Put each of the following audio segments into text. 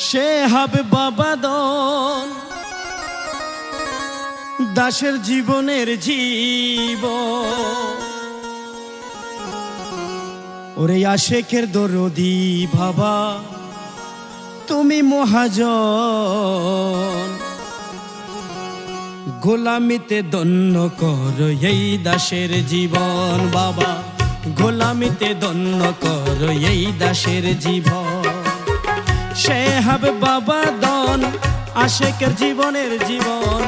সে হবে বাবাদন দাসের জীবনের জীব ওরে আশেকের দরদি বাবা তুমি মহাজন গোলামিতে দন্য কর এই দাসের জীবন বাবা গোলামিতে দন্য কর এই দাসের জীবন সে হবে বাবাদন আশেকের জীবনের জীবন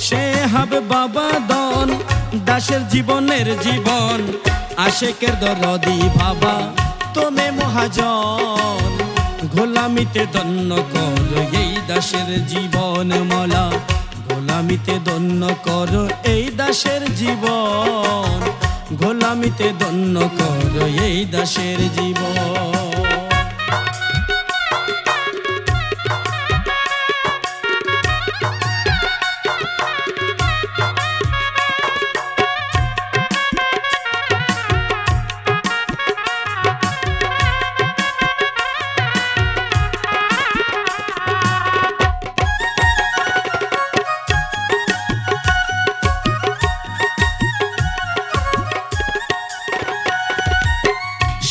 সে হবে বাবাদন দাসের জীবনের জীবন আশেকের দরদি বাবা তুমি মহাজন গোলামিতে দন্য কর এই দাসের জীবন মলা গোলামিতে দন্য কর এই দাসের জীবন গোলামিতে দন্য কর এই দাসের জীবন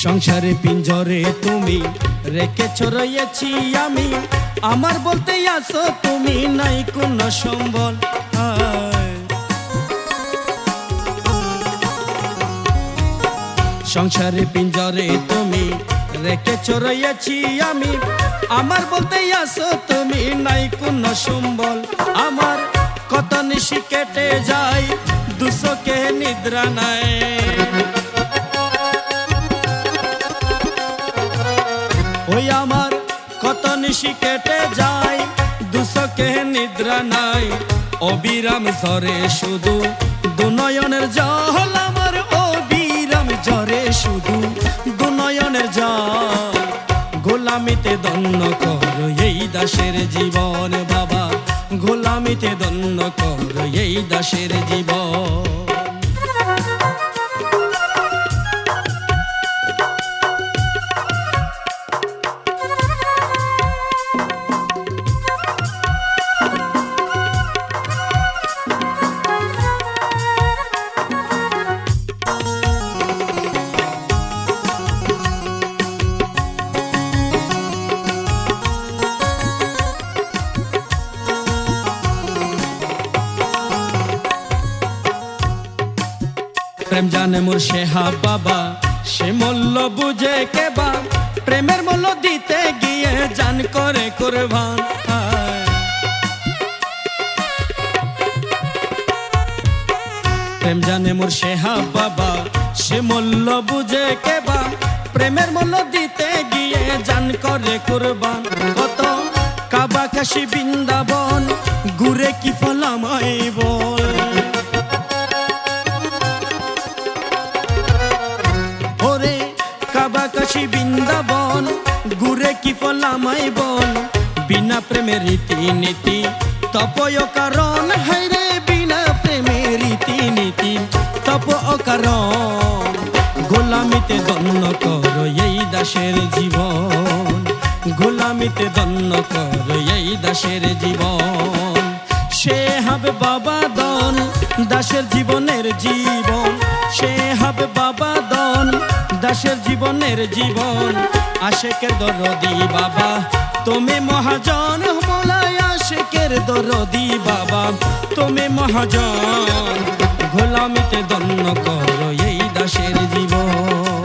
সংসারে পিঞ্জরে তুমি রেখেছ রয়েছি আমি আমার বলতে আসো তুমি নাই কোন সম্বল সংসারে পিঞ্জরে তুমি রেখেছ রয়েছি আমি আমার বলতে আসো তুমি নাই কোন সম্বল আমার কত নিশি কেটে যায় দুশোকে নিদ্রা নাই ওই আমার কত নিশি কেটে যায় দুশোকে নিদ্রা নাই অবিরাম ঝরে শুধু দুনয়নের জল আমার অবিরাম ঝরে শুধু দুনয়নের জল গোলামিতে দন্য কর এই দাসের জীবন বাবা গোলামিতে দন্য কর এই দাসের জীবন প্রেম জানে মোর সেহা বাবা সে মূল্য বুঝে কেবা প্রেমের মূল্য দিতে গিয়ে জান করে কুরবান প্রেম জানে মোর সেহা বাবা সে মূল্য বুঝে কেবা প্রেমের মূল্য দিতে গিয়ে জান করে কুরবান কত কাবা কাশি বৃন্দাবন ঘুরে কি ফলামাই বল কাশি বৃন্দাবন ঘুরে কি ফলামাই বল বিনা প্রেমের রীতি নীতি তপ কারণ হাইরে বিনা প্রেমের রীতি নীতি তপ কারণ গোলামিতে দন্য কর এই দাসের জীবন গোলামিতে দন্য কর এই দাসের জীবন সে হবে বাবাদন দাসের জীবনের জীবন সে হবে বাবাদন দাসের জীবনের জীবন আশেকের দরদি বাবা তুমি মহাজন মোলায় আশেকের দরদি বাবা তুমি মহাজন গোলামিতে দন্য কর এই দাসের জীবন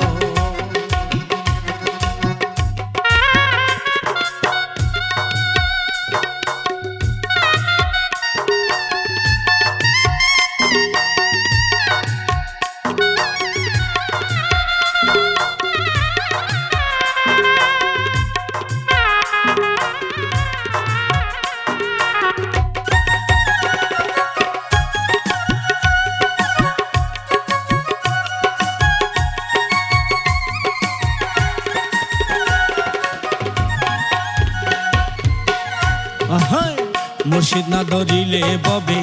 মুর্শিদ না ধরিলে ববে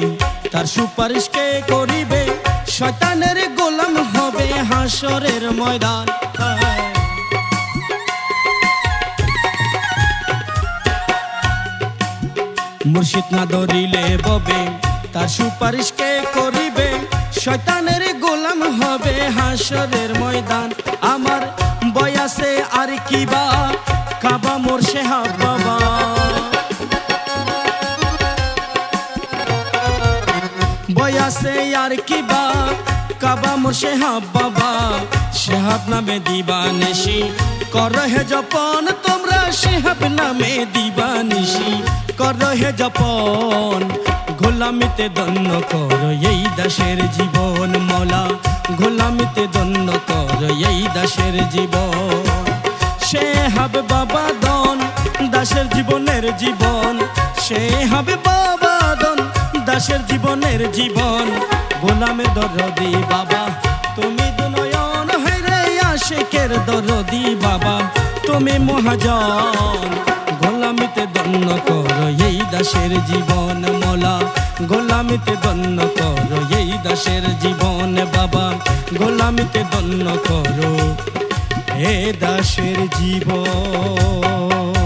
তার সুপারিশ কে করিবে শয়তানের গোলাম হবে হাসরের ময়দান মুর্শিদ না ধরিলে ববে তার সুপারিশ কে করিবে শয়তানের গোলাম হবে হাসরের ময়দান আমার বয়াসে আর কিবা কাবা মোর শেহাব বাবা বয়াসে আর কিবা কাবা মোর শেহাব বাবা শেহাব নামে দিবানিশি করো হে জপন তোমরা শেহাব নামে দিবানিশি করো হে জপন গোলামিতে দন্য করো এই দাসের জীবন মওলা গোলামিতে দন্য করো এই দাসের জীবন শেহাব বাবা দন দাসের জীবনের জীবন শেহাব বাবা দন দাসের জীবনের জীবন গোলামের দরদি বাবা তুমি দুনয়ন হইরে আশিকের দরদি বাবা তুমি মহাজন গোলামিতে দন্য করো এই দাসের জীবন মওলা গোলামিতে দন্য করো এই দাসের জীবন বাবা গোলামিতে দন্য করো এ দাসের জীবন।